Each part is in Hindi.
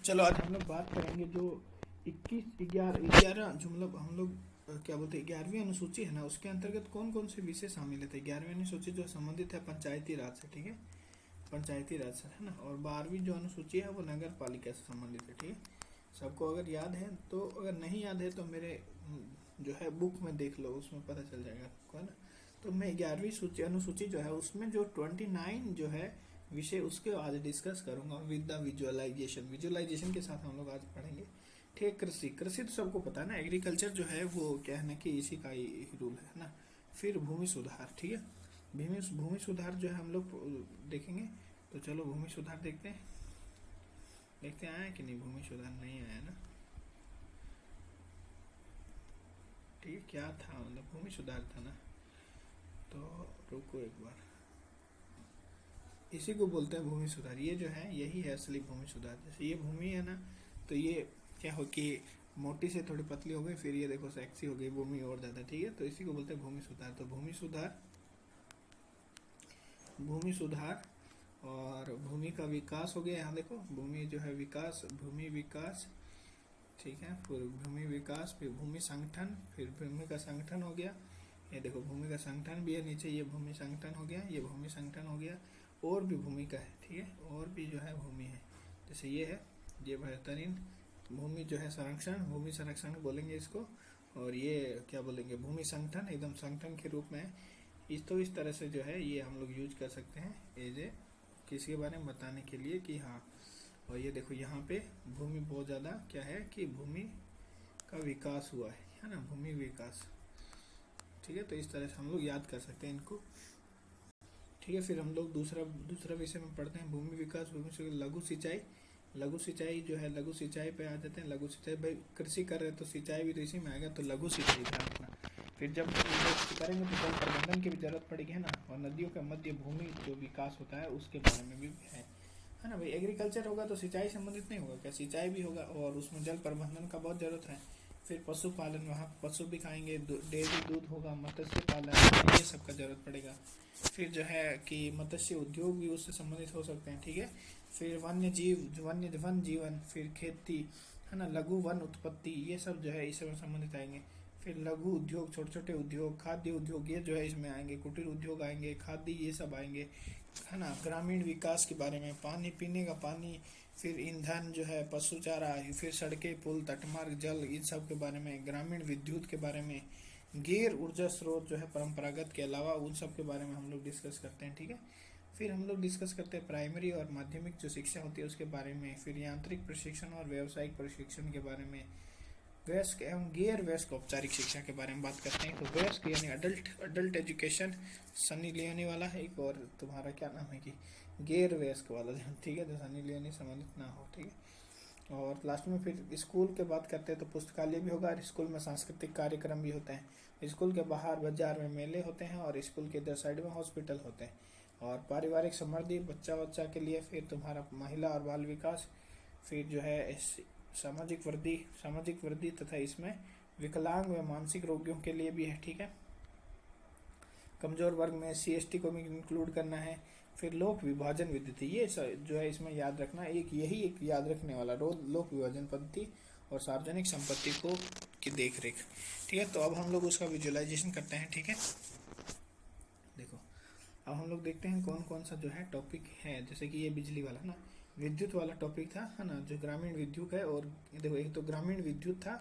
चलो आज हम लोग बात करेंगे जो 21 11 11 जो मतलब हम लोग क्या बोलते हैं 11वीं अनुसूची है ना, उसके अंतर्गत कौन कौन से विषय शामिल है। 11वीं अनुसूची जो संबंधित है पंचायती राज से, ठीक है, पंचायती राज से है ना। और 12वीं जो अनुसूची है वो नगर पालिका से संबंधित है, ठीक है। सबको अगर याद है तो, अगर नहीं याद है तो मेरे जो है बुक में देख लो, उसमें पता चल जाएगा आपको, है ना। तो मैं 11वीं सूची अनुसूची जो है उसमें जो 29 जो है विषय उसके आज डिस्कस करूंगा विद द विजुअलाइजेशन। विजुअलाइजेशन के साथ हम लोग आज पढ़ेंगे, ठीक है। कृषि, कृषि तो सबको पता है ना, एग्रीकल्चर जो है वो क्या है ना कि इसी का ही रूल है ना। फिर भूमि सुधार, ठीक है। भूमि सुधार जो है हम लोग देखेंगे। तो चलो भूमि सुधार देखते हैं, देखते आया कि नहीं। भूमि सुधार नहीं आया ना, ठीक है। क्या था मतलब भूमि सुधार था ना, तो रुको एक बार। इसी को बोलते हैं भूमि सुधार। ये जो है यही है असली भूमि सुधार। जैसे ये भूमि है ना, तो ये क्या हो कि मोटी से थोड़ी पतली हो गई, फिर ये देखो सेक्सी हो गई भूमि और ज्यादा, ठीक है। तो इसी को बोलते हैं भूमि सुधार। तो भूमि सुधार, भूमि सुधार और भूमि का विकास हो गया। यहाँ देखो भूमि जो है विकास, भूमि विकास, ठीक है। फिर भूमि विकास, फिर भूमि संगठन, फिर भूमि का संगठन हो गया। ये देखो भूमि का संगठन भी है नीचे, ये भूमि संगठन हो गया, ये भूमि संगठन हो गया। और भी भूमि का है, ठीक है, और भी जो है भूमि है। जैसे ये है, ये बेहतरीन भूमि जो है संरक्षण, भूमि संरक्षण बोलेंगे इसको। और ये क्या बोलेंगे, भूमि संगठन, एकदम संगठन के रूप में। इस तरह से जो है ये हम लोग यूज कर सकते हैं एज ए किसी के बारे में बताने के लिए कि हाँ। और ये देखो यहाँ पे भूमि बहुत ज़्यादा क्या है कि भूमि का विकास हुआ है ना, भूमि विकास, ठीक है। तो इस तरह से हम लोग याद कर सकते हैं इनको, ठीक है। फिर हम लोग दूसरा दूसरा विषय में पढ़ते हैं भूमि विकास, भूमि लघु सिंचाई। लघु सिंचाई जो है, लघु सिंचाई पे आ जाते हैं। लघु सिंचाई भाई कृषि कर रहे हैं तो सिंचाई भी तो इसी में आएगा, तो लघु सिंचाई ध्यान रखना। फिर जब करेंगे तो जल प्रबंधन की भी जरूरत पड़ेगी, है ना। और नदियों के मध्य भूमि जो विकास होता है उसके बारे में भी है ना भाई। एग्रीकल्चर होगा तो सिंचाई संबंधित नहीं होगा क्या, सिंचाई भी होगा और उसमें जल प्रबंधन का बहुत जरूरत है। फिर पशुपालन, वहाँ पशु भी खाएंगे, डेयरी दूध होगा, मत्स्य पालन, ये सब का जरूरत पड़ेगा। फिर जो है कि मत्स्य उद्योग भी उससे संबंधित हो सकते हैं, ठीक है। फिर वन्य जीव, वन जीवन, फिर खेती, है ना, लघु वन उत्पत्ति, ये सब जो है इससे संबंधित आएंगे। फिर लघु उद्योग, छोटे छोटे उद्योग, खाद्य उद्योग, ये जो है इसमें आएंगे। कुटीर उद्योग आएंगे, खाद्य, ये सब आएंगे, है ना। ग्रामीण विकास के बारे में, पानी, पीने का पानी, फिर ईंधन जो है, पशु चारा, फिर सड़कें, पुल, तटमार्ग, जल, इन सब के बारे में। ग्रामीण विद्युत के बारे में, गैर ऊर्जा स्रोत जो है परंपरागत के अलावा, उन सब के बारे में हम लोग डिस्कस करते हैं, ठीक है। फिर हम लोग डिस्कस करते हैं प्राइमरी और माध्यमिक जो शिक्षा होती है उसके बारे में। फिर यांत्रिक प्रशिक्षण और व्यावसायिक प्रशिक्षण के बारे में। वयस्क एवं गैर वयस्क औपचारिक शिक्षा के बारे में बात करते हैं। तो वयस्क यानी अडल्ट एजुकेशन, सनी लियोनी वाला है एक, और तुम्हारा क्या नाम है कि गैर वयस्क वाला, ठीक है, तो सनी लियोनी संबंधित ना हो, ठीक है। और लास्ट में फिर स्कूल के बात करते हैं तो पुस्तकालय भी होगा, और स्कूल में सांस्कृतिक कार्यक्रम भी होते हैं। स्कूल के बाहर बाजार में मेले होते हैं, और स्कूल के इधर साइड में हॉस्पिटल होते हैं। और पारिवारिक समृद्धि, बच्चा के लिए। फिर तुम्हारा महिला और बाल विकास। फिर जो है सामाजिक वृद्धि तथा इसमें विकलांग व मानसिक रोगियों के लिए भी है, ठीक है। कमजोर वर्ग में SC ST को भी इंक्लूड करना है। फिर लोक विभाजन विधि, ये जो है इसमें याद रखना, एक याद रखने वाला रोल, लोक विभाजन पद्धति और सार्वजनिक संपत्ति को की देख रेख, ठीक है। तो अब हम लोग उसका विजुअलाइजेशन करते हैं, ठीक है। देखो अब हम लोग देखते हैं कौन कौन सा जो है टॉपिक है। जैसे कि ये बिजली वाला ना, विद्युत वाला टॉपिक था, है ना, जो ग्रामीण विद्युत है। और देखो एक तो ग्रामीण विद्युत था,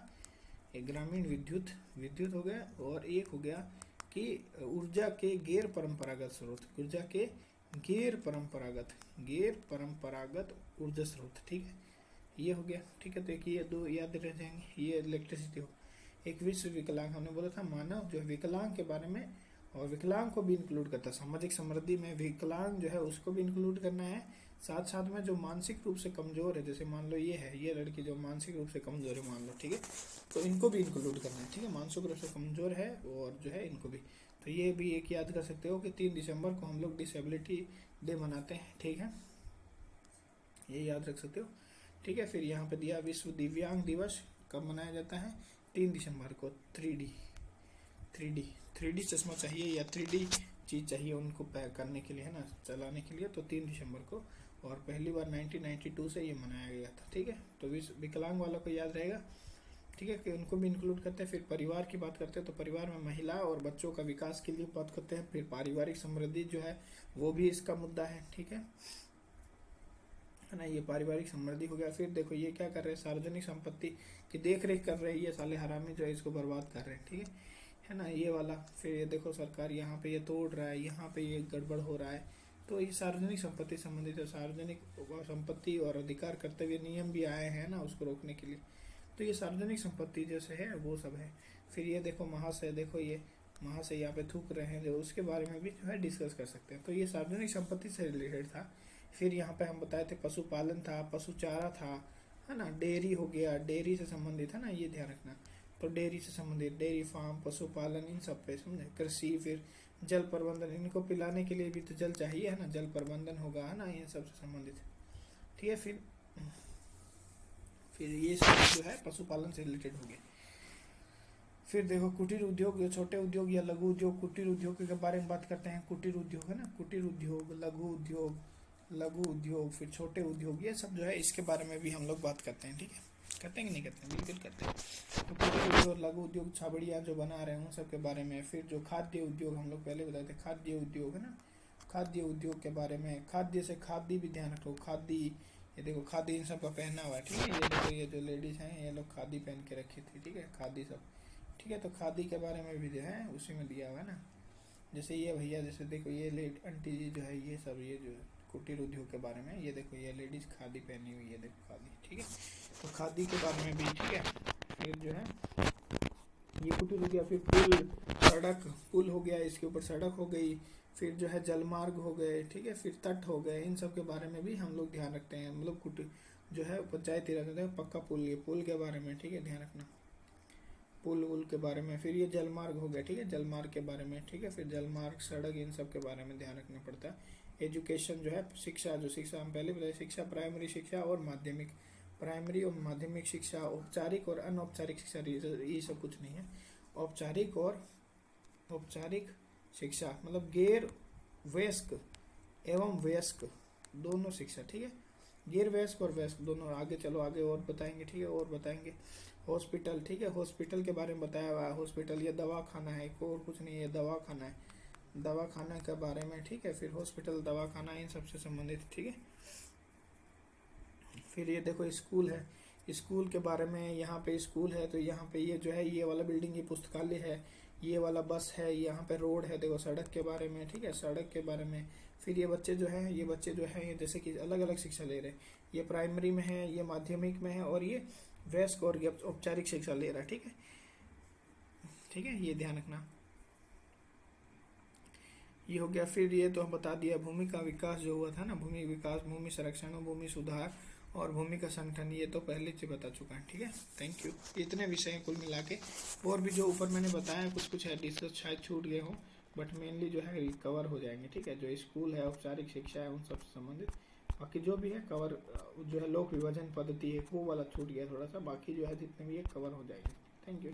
एक ग्रामीण विद्युत हो गया, और एक हो गया कि ऊर्जा के गैर परंपरागत स्रोत, ऊर्जा के गैर परंपरागत ऊर्जा स्रोत, ठीक है, ये हो गया, ठीक है। तो एक ये दो याद रह जाएंगे, ये इलेक्ट्रिसिटी हो। एक विश्व विकलांग, हमने बोला था मानव जो विकलांग के बारे में, और विकलांग को भी इंक्लूड करता है। सामाजिक समृद्धि में विकलांग जो है उसको भी इंक्लूड करना है। साथ साथ में जो मानसिक रूप से कमजोर है, जैसे मान लो ये है, ये लड़की जो मानसिक रूप से कमजोर है मान लो, ठीक है, तो इनको भी इंक्लूड करना है, ठीक है। मानसिक रूप से कमजोर है और जो है इनको भी। तो ये भी एक याद कर सकते हो कि 3 दिसंबर को हम लोग डिसेबिलिटी डे मनाते हैं, ठीक है, ये याद रख सकते हो, ठीक है। फिर यहाँ पे दिया विश्व दिव्यांग दिवस कब मनाया जाता है, 3 दिसंबर को। 3D चश्मा चाहिए या 3D चीज चाहिए उनको पैक करने के लिए, है ना, चलाने के लिए, तो 3 दिसंबर को और पहली बार 1992 से ये मनाया गया था। ठीक है, तो विकलांग वालों को याद रहेगा। ठीक है, कि उनको भी इंक्लूड करते हैं। फिर परिवार की बात करते हैं, तो परिवार में महिला और बच्चों का विकास के लिए बात करते हैं। फिर पारिवारिक समृद्धि जो है वो भी इसका मुद्दा है। ठीक है ना, ये पारिवारिक समृद्धि हो गया। फिर देखो ये क्या कर रहे हैं, सार्वजनिक संपत्ति की देख रेख कर रहे हैं, ये साले हरामी जो है इसको बर्बाद कर रहे हैं। ठीक है ना, ये वाला। फिर ये देखो सरकार यहाँ पे ये तोड़ रहा है, यहाँ पे ये गड़बड़ हो रहा है। तो ये सार्वजनिक संपत्ति संबंधित है। सार्वजनिक संपत्ति और अधिकार करते हुए नियम भी आए हैं ना उसको रोकने के लिए। तो ये सार्वजनिक संपत्ति जैसे है वो सब है। फिर ये देखो महाशय, देखो ये महाशय यहाँ पे थूक रहे हैं, जो उसके बारे में भी जो है डिस्कस कर सकते हैं। तो ये सार्वजनिक संपत्ति से रिलेटेड था। फिर यहाँ पे हम बताए थे पशुपालन था, पशु चारा था, है ना, डेयरी हो गया, डेयरी से संबंधित है ना, ये ध्यान रखना। तो डेयरी से संबंधित डेयरी फार्म, पशुपालन, इन सब पे समझे। कृषि, फिर जल प्रबंधन, इनको पिलाने के लिए भी तो जल चाहिए है ना, जल प्रबंधन होगा है ना, इन सब से संबंधित। ठीक है, फिर ये सब जो है पशुपालन से रिलेटेड हो गया। फिर देखो कुटीर उद्योग, जो छोटे उद्योग या लघु उद्योग, कुटीर उद्योग के बारे में बात करते हैं। कुटीर उद्योग है ना, कुटीर उद्योग, लघु उद्योग, फिर छोटे उद्योग, ये सब जो है इसके बारे में भी हम लोग बात करते हैं। ठीक है, करते हैं कि नहीं करते हैं, बिल्कुल करते हैं। तो कुटीर उद्योग, लघु उद्योग, छाबड़ियाँ जो बना रहे हैं उन सब के बारे में। फिर जो खाद्य उद्योग हम लोग पहले बताए थे, खाद्य उद्योग है ना, खाद्य उद्योग के बारे में। खाद्य से खादी भी ध्यान रखो, खादी, ये देखो खादी इन सब का पहना हुआ है। ठीक है, ये देखो ये जो लेडीज हैं ये लोग खादी पहन के रखी थी। ठीक है, खादी सब। ठीक है, तो खादी के बारे में भी जो है उसी में दिया हुआ है ना। जैसे ये भैया, जैसे देखो ये आंटी जी जो है, ये सब ये जो कुटीर उद्योग के बारे में, ये देखो ये लेडीज खादी पहनी हुई है, देखो खादी। ठीक है, तो खादी के बारे में भी। ठीक है, फिर जो है ये कुटीर उद्योग। फिर पुल, सड़क, पुल हो गया, इसके ऊपर सड़क हो गई। फिर जो है जलमार्ग हो गए। ठीक है, फिर तट हो गए, इन सब के बारे में भी हम लोग ध्यान रखते हैं। मतलब कुटीर जो है पंचायती रखते हैं, पक्का पुल, ये पुल के बारे में। ठीक है, ध्यान रखना पुल उल के बारे में। फिर ये जलमार्ग हो गया। ठीक है, जलमार्ग के बारे में। ठीक है, फिर जलमार्ग, सड़क, इन सब के बारे में ध्यान रखना पड़ता है। एजुकेशन जो है शिक्षा, जो शिक्षा हम पहले बताए, शिक्षा प्राइमरी शिक्षा और माध्यमिक, प्राइमरी और माध्यमिक शिक्षा, औपचारिक और अनौपचारिक शिक्षा, ये सब कुछ नहीं है। औपचारिक और औपचारिक शिक्षा मतलब गैर वयस्क एवं वयस्क दोनों शिक्षा। ठीक है, गैर वयस्क और वयस्क दोनों। आगे चलो, आगे और बताएंगे। ठीक है, और बताएंगे। हॉस्पिटल, ठीक है, हॉस्पिटल के बारे में बताया हुआ है। हॉस्पिटल ये दवा खाना है, और कुछ नहीं है, दवा खाना है, दवा खाना के बारे में। ठीक है, फिर हॉस्पिटल, दवा खाना, इन सबसे संबंधित। ठीक है, फिर ये देखो स्कूल है, स्कूल के बारे में। यहाँ पे स्कूल है तो यहाँ पे ये जो है ये वाला बिल्डिंग ये पुस्तकालय है, ये वाला बस है, यहाँ पे रोड है। देखो सड़क के बारे में। ठीक है, सड़क के बारे में। फिर ये बच्चे जो हैं, ये बच्चे जो हैं जैसे कि अलग अलग शिक्षा ले रहे हैं। ये प्राइमरी में है, ये माध्यमिक में है, और ये वयस्क और औपचारिक शिक्षा ले रहा है। ठीक है, ठीक है, ये ध्यान रखना। ये हो गया। फिर ये तो हम बता दिया भूमि का विकास जो हुआ था ना, भूमि विकास, भूमि संरक्षण, भूमि सुधार और भूमि का संगठन, ये तो पहले से बता चुका है। ठीक है, थैंक यू। इतने विषय कुल मिला के, और भी जो ऊपर मैंने बताया कुछ कुछ है डिस्कस, शायद छूट गए हो, बट मेनली जो है कवर हो जाएंगे। ठीक है, जो स्कूल है, औपचारिक शिक्षा है, उन सबसे संबंधित बाकी जो भी है कवर, जो है लोक विभाजन पद्धति है वो वाला छूट गया थोड़ा सा, बाकी जो है जितने भी है कवर हो जाएंगे। Thank you.